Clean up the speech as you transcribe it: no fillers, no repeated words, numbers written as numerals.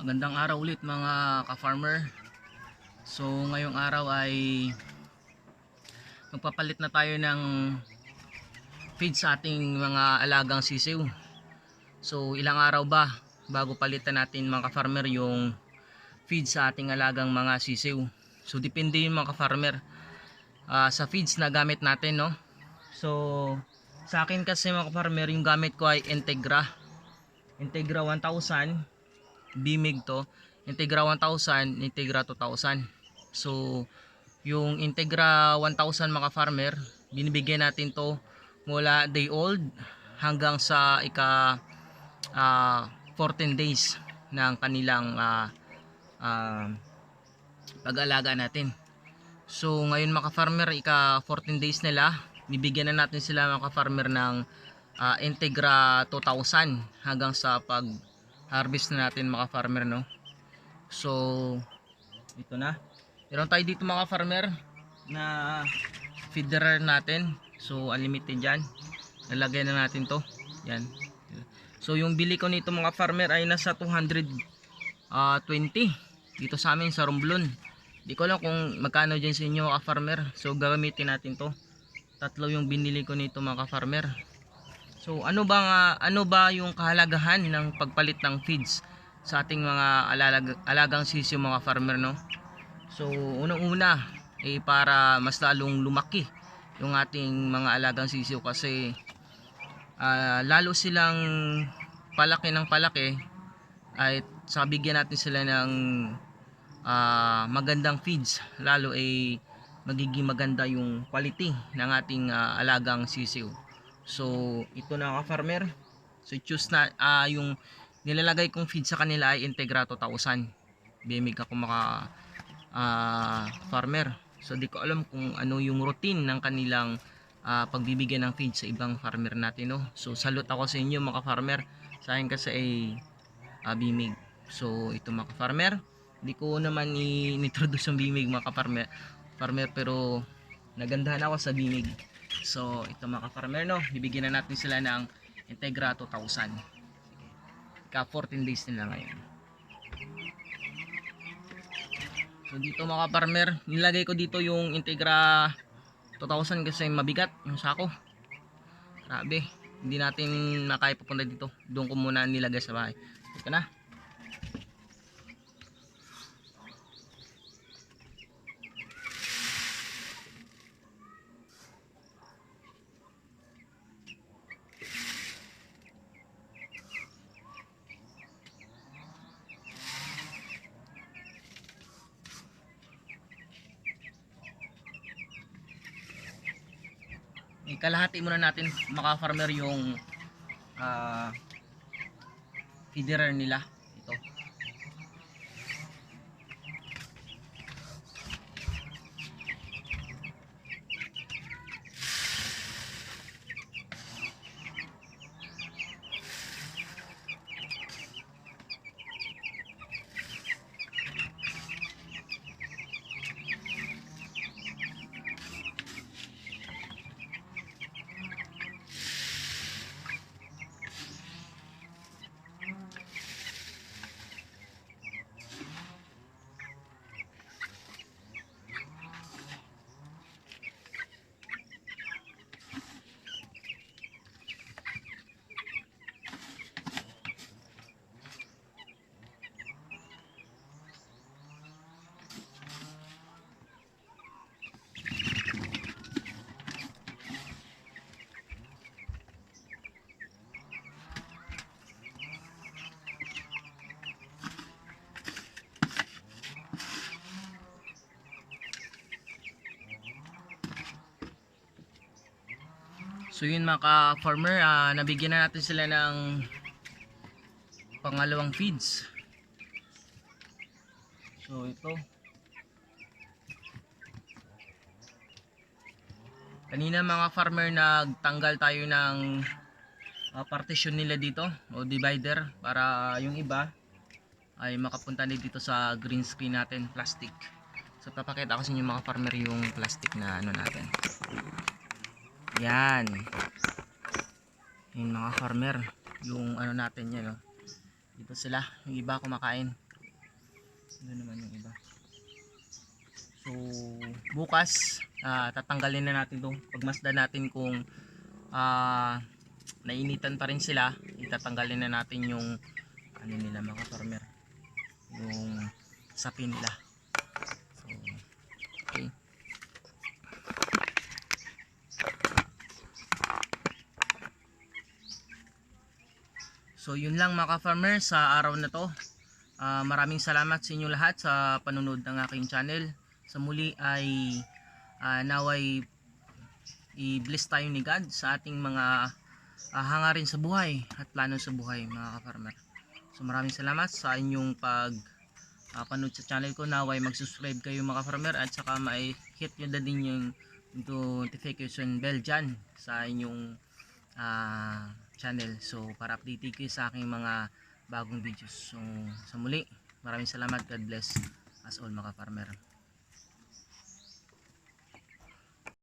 Magandang araw ulit mga ka-farmer. So ngayong araw ay magpapalit na tayo ng feed sa ating mga alagang sisiw. So ilang araw ba bago palitan natin mga ka-farmer yung feed sa ating alagang mga sisiw. So depende yung mga ka-farmer sa feeds na gamit natin, no. So sa akin kasi mga ka-farmer, yung gamit ko ay Integra 1000 Bimig to, Integra 1000, Integra 2000. So yung Integra 1000 mga farmer, binibigyan natin to mula day old hanggang sa ika 14 days ng kanilang pag-alaga natin. So ngayon mga farmer, ika 14 days nila, bibigyan na natin sila mga farmer ng Integra 2000 hanggang sa pag harvest na natin mga farmer, no. So ito na, meron tayo dito mga farmer na feeder natin. So unlimited yan, lalagay na natin to yan. So yung bili ko nito mga farmer ay nasa 220 dito sa amin sa Romblon. Di ko alam kung magkano dyan sa inyo mga farmer. So gagamitin natin to, tatlo yung binili ko nito mga farmer. So ano ba yung kahalagahan ng pagpalit ng feeds sa ating mga alagang sisiw mga farmer, no? So unang-una para mas lalong lumaki yung ating mga alagang sisiw, kasi lalo silang palaki ng palaki ay sa bigyan natin sila ng magandang feeds, lalo ay magiging maganda yung quality ng ating alagang sisiw. So ito na ka-farmer, so choose na yung nilalagay kong feed sa kanila ay Integra 2000 Bimig ako maka farmer. So di ko alam kung ano yung routine ng kanilang pagbibigay ng feed sa ibang farmer natin, no. So salute ako sa inyo mga farmer, sa akin kasi ay Bimig. So ito mga farmer, hindi ko naman i-introduce yung Bimig mga farmer, pero nagandahan ako sa Bimig. So ito mga farmer, no, bibigyan na natin sila ng Integra 2000. Ka 14 days nila ngayon. So dito mga farmer, nilagay ko dito yung Integra 2000 kasi mabigat yung sako. Grabe, hindi natin makaya pupunta dito. Doon ko muna nilagay sa bahay. Ito na. Kalahati muna natin mga farmer yung feeder nila ito. So yun mga farmer, nabigyan na natin sila ng pangalawang feeds. So ito, kanina mga farmer nagtanggal tayo ng partition nila dito o divider para yung iba ay makapunta na dito sa green screen natin, plastic. So papakita ko sa inyo mga farmer yung plastic na ano natin. Yan. Yung mga farmer, yung ano natin yan, no. Dito sila, yung iba kumakain. Doon naman yung iba. So bukas tatanggalin na natin to. Pagmasdan natin kung nainitan pa rin sila, itatanggalin na natin yung ano nila mga farmer, yung sapin nila. So okay. So yun lang mga farmer sa araw na to. Maraming salamat sa inyo lahat sa panonood ng aking channel. Sa muli ay naway i-bless tayo ni God sa ating mga hangarin sa buhay at plano sa buhay mga ka-farmer. So maraming salamat sa inyong panood sa channel ko. Naway mag-subscribe kayo mga farmer at saka hit nyo na din yung notification bell dyan sa inyong channel. So para update kayo sa aking mga bagong videos. So sa muli, maraming salamat. God bless us all mga farmer.